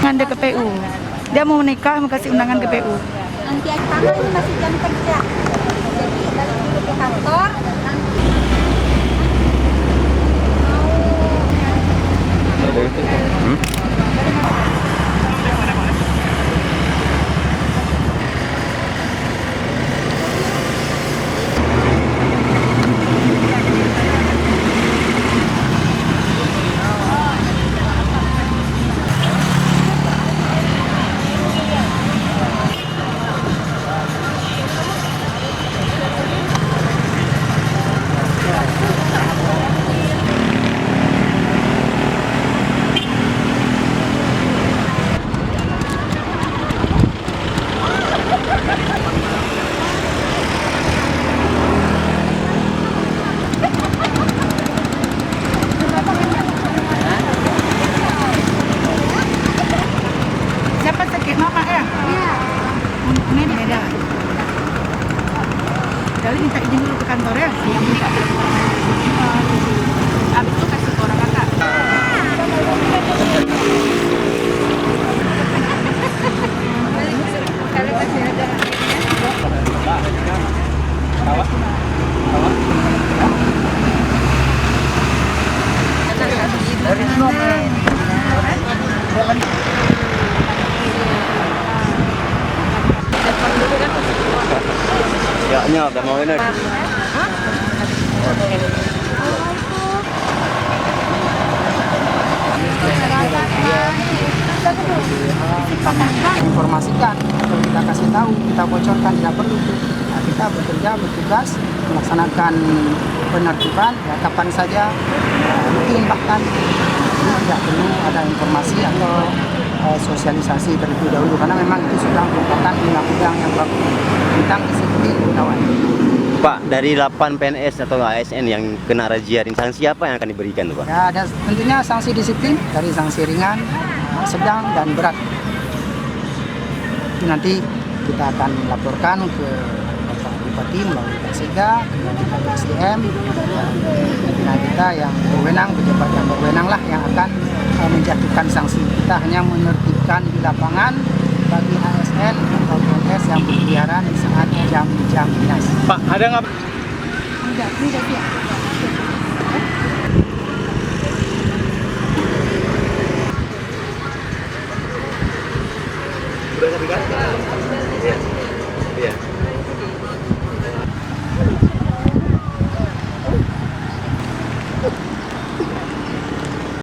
undangan di KPU. Dia mau menikah, mau kasih undangan KPU. Nanti karena ini masih jam kerja, jadi balik dulu ke kantor. Siapa sakit mama ya? Iya. Ini beda. Jadi minta izin dulu ke kantor ya. Yang minta. Habis itu kasih ke orang kakak. Kali masih ada Ya, udah mau ini. Informasikan atau kita kasih tahu, kita bocorkan tidak perlu. Nah, kita bekerja bertugas melaksanakan penertiban ya, kapan saja mungkin bahkan tidak perlu ada informasi atau sosialisasi terlebih dahulu karena memang itu sudah merupakan undang-undang yang baku tentang disiplin kawan. Pak, dari 8 PNS atau ASN yang kena razia, sanksi apa yang akan diberikan tuh Pak? Ya, ada tentunya sanksi disiplin dari sanksi ringan, sedang dan berat. Itu nanti kita akan laporkan ke Bapak Bupati melalui Kasida, kemudian SDM, dan kita yang berwenang, pejabat yang berwenang lah yang akan menjatuhkan sanksi. Kita hanya menertibkan di lapangan bagi ASN atau PNS yang berkeliaran di saat jam-jam dinas. Pak, ada nggak? enggak,